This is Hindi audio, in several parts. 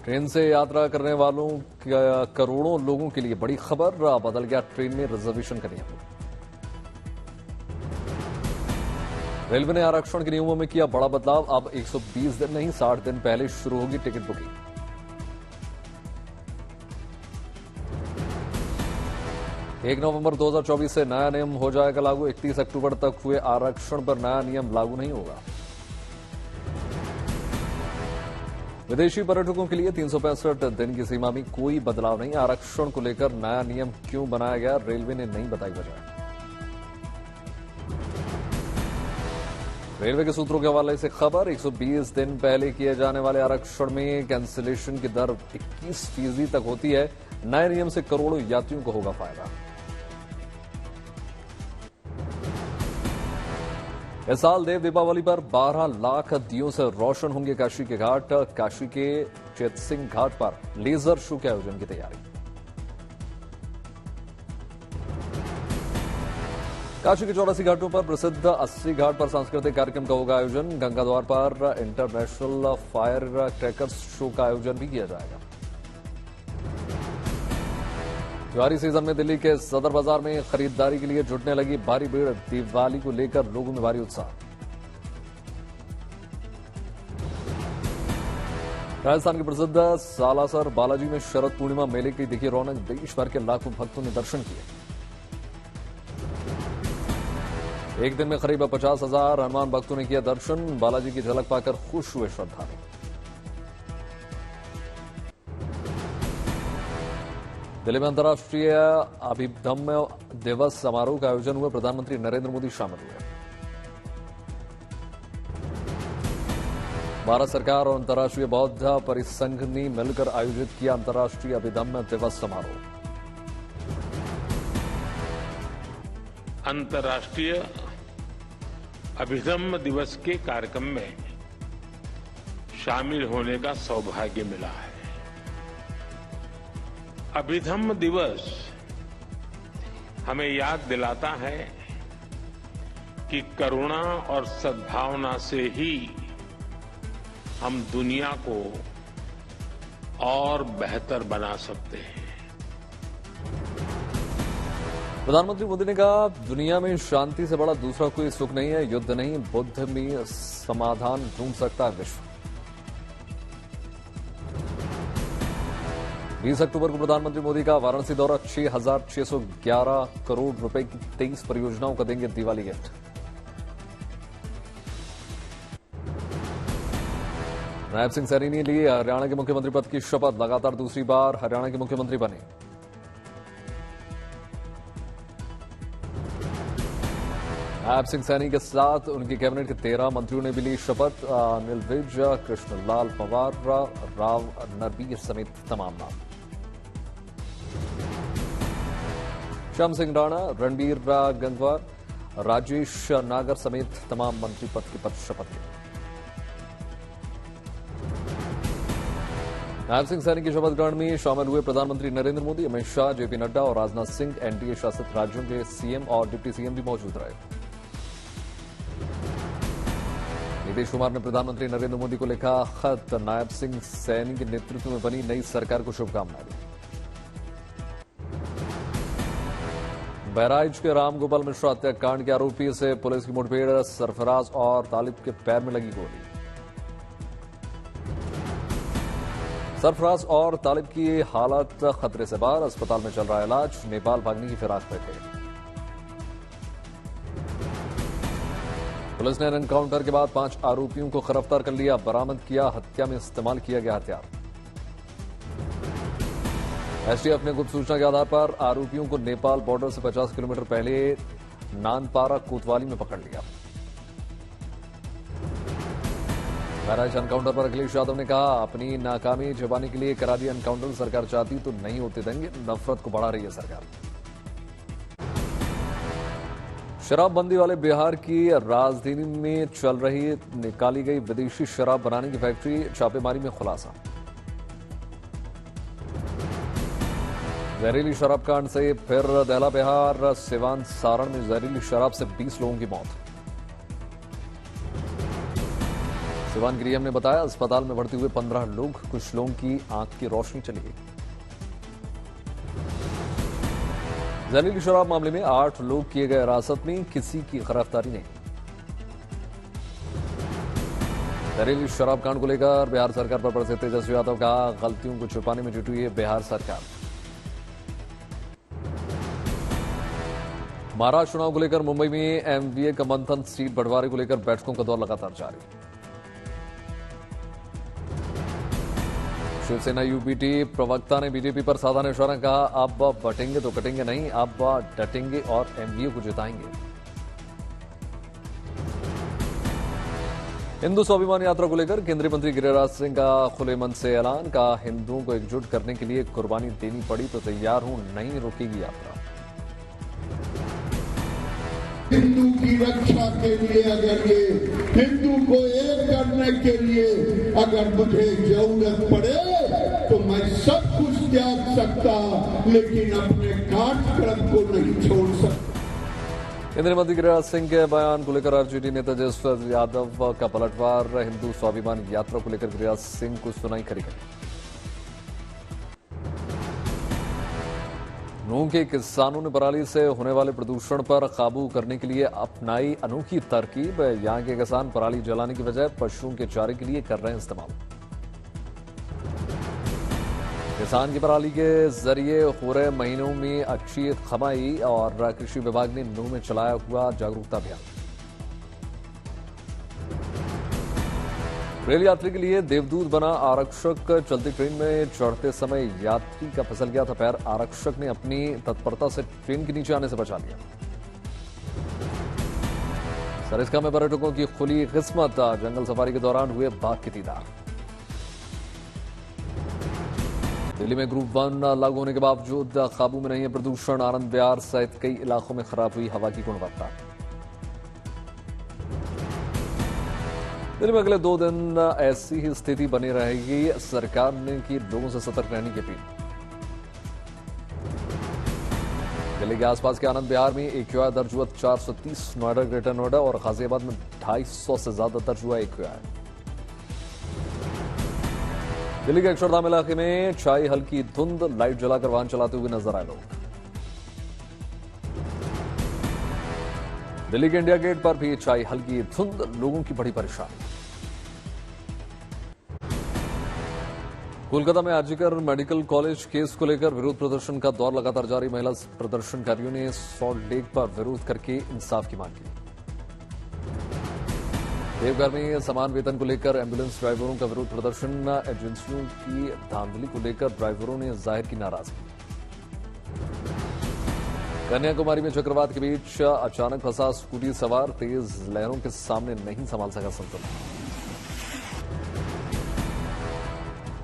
ट्रेन से यात्रा करने वालों करोड़ों लोगों के लिए बड़ी खबर, बदल गया ट्रेन में रिजर्वेशन का नियम। रेलवे ने आरक्षण के नियमों में किया बड़ा बदलाव, अब 120 दिन नहीं 60 दिन पहले शुरू होगी टिकट बुकिंग। एक नवंबर 2024 से नया नियम हो जाएगा लागू, 31 अक्टूबर तक हुए आरक्षण पर नया नियम लागू नहीं होगा। विदेशी पर्यटकों के लिए 365 दिन की सीमा में कोई बदलाव नहीं, आरक्षण को लेकर नया नियम क्यों बनाया गया, रेलवे ने नहीं बताई वजह। रेलवे के सूत्रों के हवाले से खबर, 120 दिन पहले किए जाने वाले आरक्षण में कैंसिलेशन की दर 21% तक होती है। नए नियम से करोड़ों यात्रियों को होगा फायदा। इस साल देव दीपावली पर 12 लाख दियों से रोशन होंगे काशी के घाट। काशी के चैतसिंह घाट पर लेजर शो के आयोजन की तैयारी। काशी के 84 घाटों पर प्रसिद्ध 80 घाट पर सांस्कृतिक कार्यक्रम का होगा आयोजन। गंगा द्वार पर इंटरनेशनल फायर क्रैकर्स शो का आयोजन भी किया जाएगा। त्योहारी सीजन में दिल्ली के सदर बाजार में खरीदारी के लिए जुटने लगी भारी भीड़, दिवाली को लेकर लोगों में भारी उत्साह। राजस्थान के प्रसिद्ध सालासर बालाजी में शरद पूर्णिमा मेले की दिखी रौनक, देश भर के लाखों भक्तों ने दर्शन किए। एक दिन में करीब 50,000 हनुमान भक्तों ने किया दर्शन, बालाजी की झलक पाकर खुश हुए श्रद्धालु। दिल्ली में अंतर्राष्ट्रीय अभिधम्य दिवस समारोह का आयोजन हुआ, प्रधानमंत्री नरेंद्र मोदी शामिल हुए। भारत सरकार और अंतर्राष्ट्रीय बौद्ध परिसंघ ने मिलकर आयोजित किया अंतर्राष्ट्रीय अभिधम्य दिवस समारोह। अंतर्राष्ट्रीय अभिधम्य दिवस के कार्यक्रम में शामिल होने का सौभाग्य मिला है। अभिधम्म दिवस हमें याद दिलाता है कि करुणा और सद्भावना से ही हम दुनिया को और बेहतर बना सकते हैं। प्रधानमंत्री मोदी ने कहा, दुनिया में शांति से बड़ा दूसरा कोई सुख नहीं है, युद्ध नहीं, बुद्ध में समाधान ढूंढ सकता है विश्व। 20 अक्टूबर को प्रधानमंत्री मोदी का वाराणसी दौरा, 6,611 करोड़ रुपए की 23 परियोजनाओं का देंगे दिवाली गिफ्ट। नायब सिंह सैनी ने ली हरियाणा के मुख्यमंत्री पद की शपथ, लगातार दूसरी बार हरियाणा के मुख्यमंत्री बने। नायब सिंह सैनी के साथ उनकी कैबिनेट के 13 मंत्रियों ने भी ली शपथ, अनिल विज, कृष्णलाल पंवार, राव नरबीर समेत तमाम नाम। श्याम सिंह राणा, रणबीर गंगवार, राजेश नागर समेत तमाम मंत्री पद की शपथ ली। नायब सिंह सैनी की शपथ ग्रहण में शामिल हुए प्रधानमंत्री नरेंद्र मोदी, अमित शाह, जेपी नड्डा और राजनाथ सिंह। एनडीए शासित राज्यों के सीएम और डिप्टी सीएम भी मौजूद रहे। नीतीश कुमार ने प्रधानमंत्री नरेंद्र मोदी को लिखा खत, नायब सिंह सैनी के नेतृत्व में बनी नई सरकार को शुभकामनाएं दी। बहराइच के रामगोपाल मिश्रा हत्याकांड के आरोपी से पुलिस की मुठभेड़, सरफराज और तालिब के पैर में लगी गोली। सरफराज और तालिब की हालत खतरे से बाहर, अस्पताल में चल रहा है इलाज, नेपाल भागने की फिराक में थे। पुलिस ने एनकाउंटर के बाद 5 आरोपियों को गिरफ्तार कर लिया, बरामद किया हत्या में इस्तेमाल किया गया हथियार। एसटीएफ ने गुप्त सूचना के आधार पर आरोपियों को नेपाल बॉर्डर से 50 किलोमीटर पहले नानपारा कोतवाली में पकड़ लिया। बहराइच एनकाउंटर पर अखिलेश यादव ने कहा, अपनी नाकामी छिपाने के लिए करा दिया एनकाउंटर, सरकार चाहती तो नहीं होते देंगे, नफरत को बढ़ा रही है सरकार। शराबबंदी वाले बिहार की राजधानी में चल रही निकाली गई विदेशी शराब बनाने की फैक्ट्री, छापेमारी में खुलासा। जहरीली शराब कांड से फिर दहला बिहार, सिवान सारण में जहरीली शराब से 20 लोगों की मौत। सिवान गिरियम ने बताया, अस्पताल में भर्ती हुए 15 लोग, कुछ लोगों की आंख की रोशनी चली गई। जहरीली शराब मामले में 8 लोग किए गए हिरासत में, किसी की गिरफ्तारी नहीं। जहरीली शराब कांड को लेकर बिहार सरकार पर बरसे तेजस्वी यादव का, गलतियों को छुपाने में जुटी है बिहार सरकार। महाराष्ट्र चुनाव को लेकर मुंबई में एमवीए का मंथन, सीट बंटवारे को लेकर बैठकों का दौर लगातार जारी। शिवसेना यूपीटी प्रवक्ता ने बीजेपी पर साधा निशाना, कहा अब बटेंगे तो कटेंगे नहीं, अब डटेंगे और एमवीए को जिताएंगे। हिंदू स्वाभिमान यात्रा को लेकर केंद्रीय मंत्री गिरिराज सिंह का खुले मन से ऐलान, कहा हिंदुओं को एकजुट करने के लिए कुर्बानी देनी पड़ी तो तैयार हूं, नहीं रोकेगी यात्रा। हिंदू की रक्षा के लिए, अगर ये हिंदू को एक करने के लिए अगर मुझे जरूरत पड़े तो मैं सब कुछ त्याग सकता, लेकिन अपने कार्यक्रम को नहीं छोड़ सकता। केंद्रीय मंत्री गिरिराज सिंह के बयान को लेकर आरजेडी नेता तेजस्वी यादव का पलटवार, हिंदू स्वाभिमान यात्रा को लेकर गिरिराज सिंह को सुनाई खरी खरी। नूंह के किसानों ने पराली से होने वाले प्रदूषण पर काबू करने के लिए अपनाई अनोखी तरकीब, यहां के किसान पराली जलाने की बजाय पशुओं के चारे के लिए कर रहे हैं इस्तेमाल। किसान की पराली के जरिए हो रहे महीनों में अच्छी कमाई, और कृषि विभाग ने नूंह में चलाया हुआ जागरूकता अभियान। रेल यात्री के लिए देवदूत बना आरक्षक, चलती ट्रेन में चढ़ते समय यात्री का फिसल गया था पैर, आरक्षक ने अपनी तत्परता से ट्रेन के नीचे आने से बचा लिया। सरिस्का में पर्यटकों की खुली किस्मत, जंगल सफारी के दौरान हुए बाघ के दीदार। दिल्ली में ग्रुप 1 लागू होने के बावजूद काबू में नहीं है प्रदूषण, आनंद विहार सहित कई इलाकों में खराब हुई हवा की गुणवत्ता। दिल्ली में अगले 2 दिन ऐसी ही स्थिति बनी रहेगी, सरकार ने की लोगों से सतर्क रहने की अपील। दिल्ली के आसपास के आनंद विहार में AQI दर्ज हुआ 430, नोएडा, ग्रेटर नोएडा और गाजियाबाद में 250 से ज्यादा दर्ज हुआ AQI। दिल्ली के अक्षरधाम इलाके में छाई हल्की धुंध, लाइट जलाकर वाहन चलाते हुए नजर आए लोग। दिल्ली के इंडिया गेट पर भी छाई हल्की धुंध, लोगों की बड़ी परेशानी। कोलकाता में आरजीकर मेडिकल कॉलेज केस को लेकर विरोध प्रदर्शन का दौर लगातार जारी, महिला प्रदर्शनकारियों ने सॉल्ट लेक पर विरोध करके इंसाफ की मांग की। देवघर में समान वेतन को लेकर एम्बुलेंस ड्राइवरों का विरोध प्रदर्शन, एजेंसियों की धांधली को लेकर ड्राइवरों ने जाहिर की नाराजगी। कन्याकुमारी में चक्रवात के बीच अचानक फंसा स्कूटी सवार, तेज लहरों के सामने नहीं संभाल सका संतुलन।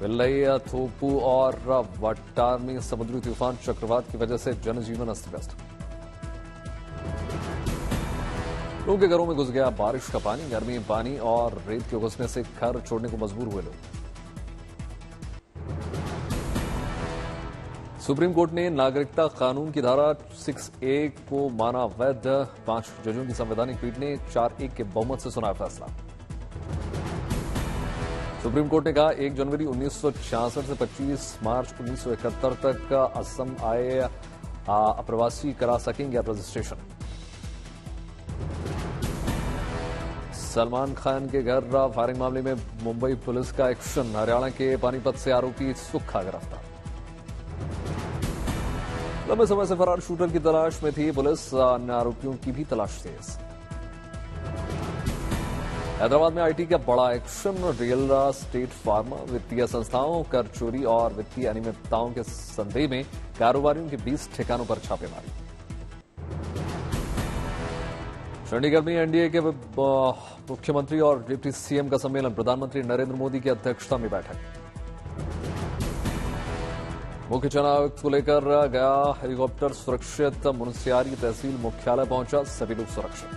विल्लई, थोपू और वट्टार में समुद्री तूफान, चक्रवात की वजह से जनजीवन अस्त व्यस्त। लोगों के घरों में घुस गया बारिश का पानी, गर्मी, पानी और रेत के घुसने से घर छोड़ने को मजबूर हुए लोग। सुप्रीम कोर्ट ने नागरिकता कानून की धारा 6A को माना वैध, 5 जजों की संवैधानिक पीठ ने 4-1 के बहुमत से सुनाया फैसला। सुप्रीम कोर्ट ने कहा 1 जनवरी 1966 से 25 मार्च 1971 तक असम आए अप्रवासी करा सकेंगे रजिस्ट्रेशन। सलमान खान के घर फायरिंग मामले में मुंबई पुलिस का एक्शन, हरियाणा के पानीपत से आरोपी सुक्खा गिरफ्तार। लंबे समय से फरार शूटर की तलाश में थी पुलिस, अन्य आरोपियों की भी तलाश तेज। हैदराबाद में आईटी का बड़ा एक्शन, रियल स्टेट फार्मा, वित्तीय संस्थाओं, कर चोरी और वित्तीय अनियमितताओं के संदेह में कारोबारियों के 20 ठिकानों पर छापेमारी। चंडीगढ़ में एनडीए के मुख्यमंत्री और डिप्टी सीएम का सम्मेलन, प्रधानमंत्री नरेंद्र मोदी की अध्यक्षता में बैठक। मुख्य चुनाव आयुक्त को लेकर गया हेलीकॉप्टर सुरक्षित, मुनस्यारी तहसील मुख्यालय पहुंचा, सभी लोग सुरक्षित।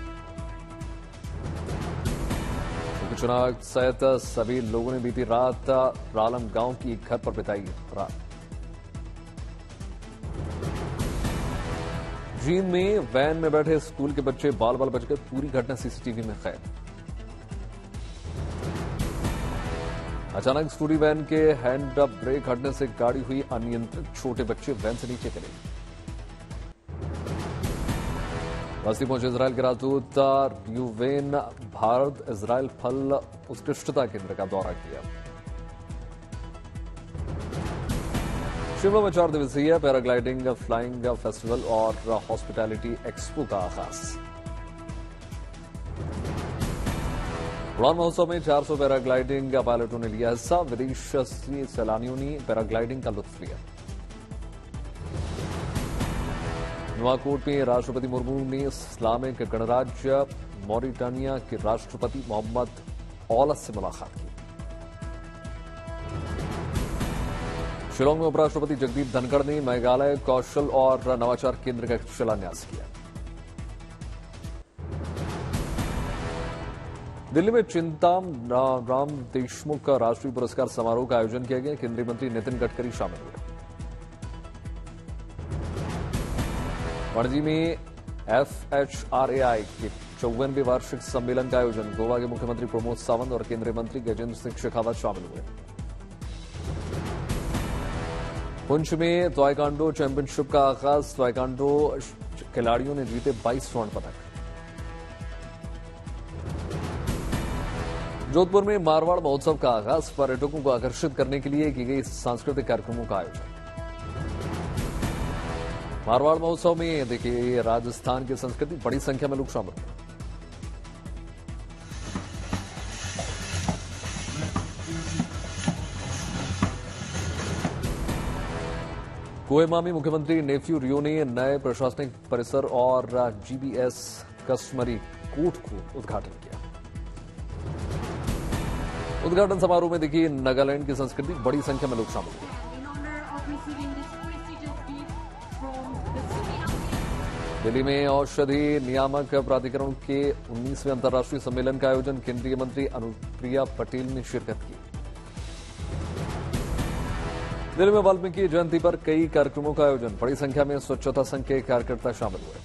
मुख्य चुनाव आयुक्त सहित सभी लोगों ने बीती रात रालम गांव की एक घर पर बिताई रात। जींद में वैन में बैठे स्कूल के बच्चे बाल बाल बचकर, पूरी घटना सीसीटीवी में कैद। अचानक स्कूटी वैन के हैंड ब्रेक हटने से गाड़ी हुई अनियंत्रित, छोटे बच्चे वैन से नीचे गिरे। बस्ती पहुंचे इजरायल के राजदूत र्यूवेन भारत इजरायल फल उत्कृष्टता केंद्र का दौरा किया। शिमला में 4 दिवसीय पैराग्लाइडिंग फ्लाइंग फेस्टिवल और हॉस्पिटैलिटी एक्सपो का आगाज। उड़ान महोत्सव में 400 पैराग्लाइडिंग पायलटों ने लिया हिस्सा। विदेशी सैलानियों ने पैराग्लाइडिंग का लुत्फ लिया। नुआकोट में राष्ट्रपति मुर्मू ने इस्लामिक गणराज्य मॉरिटानिया के राष्ट्रपति मोहम्मद औलत से मुलाकात की। शिलांग में उपराष्ट्रपति जगदीप धनखड़ ने मेघालय कौशल और नवाचार केंद्र का शिलान्यास किया। दिल्ली में चिंताराम देशमुख का राष्ट्रीय पुरस्कार समारोह का आयोजन किया गया। केंद्रीय मंत्री नितिन गडकरी शामिल हुए। पणजी में FHRAI के 54वें वार्षिक सम्मेलन का आयोजन। गोवा के मुख्यमंत्री प्रमोद सावंत और केंद्रीय मंत्री गजेंद्र सिंह शेखावत शामिल हुए। पुंछ में ताइक्वांडो चैंपियनशिप का आगाज। ताइक्वांडो खिलाड़ियों ने जीते 22 स्वर्ण पदक। जोधपुर में मारवाड़ महोत्सव का आगाज। पर्यटकों को आकर्षित करने के लिए की गई सांस्कृतिक कार्यक्रमों का आयोजन। मारवाड़ महोत्सव में देखिए राजस्थान की संस्कृति, बड़ी संख्या में लोग शामिल हुए। कोहिमा में मुख्यमंत्री नेफ्यू रियो ने नए प्रशासनिक परिसर और GBS कस्टमरी कोर्ट को उद्घाटन किया। उद्घाटन समारोह में देखिए नागालैंड की संस्कृति, बड़ी संख्या में लोग शामिल हुए। दिल्ली में औषधि नियामक प्राधिकरण के 19वें अंतर्राष्ट्रीय सम्मेलन का आयोजन। केंद्रीय मंत्री अनुप्रिया पटेल ने शिरकत की। दिल्ली में वाल्मीकि जयंती पर कई कार्यक्रमों का आयोजन। बड़ी संख्या में स्वच्छता संघ के कार्यकर्ता शामिल हुए।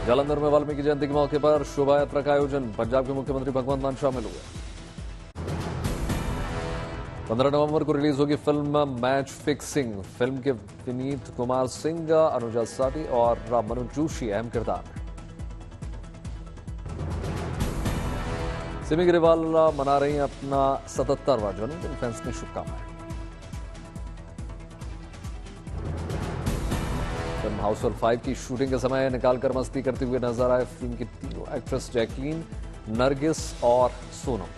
जालंधर में वाल्मीकि जयंती के मौके पर शोभा यात्रा का आयोजन। पंजाब के मुख्यमंत्री भगवंत मान शामिल हुए। 15 नवंबर को रिलीज होगी फिल्म मैच फिक्सिंग। फिल्म के विनीत कुमार सिंह, अनुजा साटी और मनोज जोशी अहम किरदार में। सिमी ग्रेवाल मना रही हैं अपना 77वां जन्मदिन। फैंस ने शुभकामनाएं। फिल्म हाउसफुल 5 की शूटिंग के समय निकालकर मस्ती करते हुए नजर आए फिल्म की तीनों एक्ट्रेस जैकलीन, नरगिस और सोनम।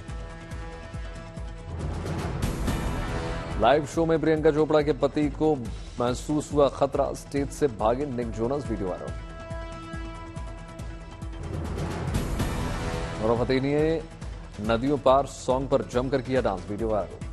लाइव शो में प्रियंका चोपड़ा के पति को महसूस हुआ खतरा। स्टेज से भागे Nick Jonas, video viral. Nora Fatehi ने नदियों पार सॉन्ग पर जमकर किया डांस, वीडियो वायरल।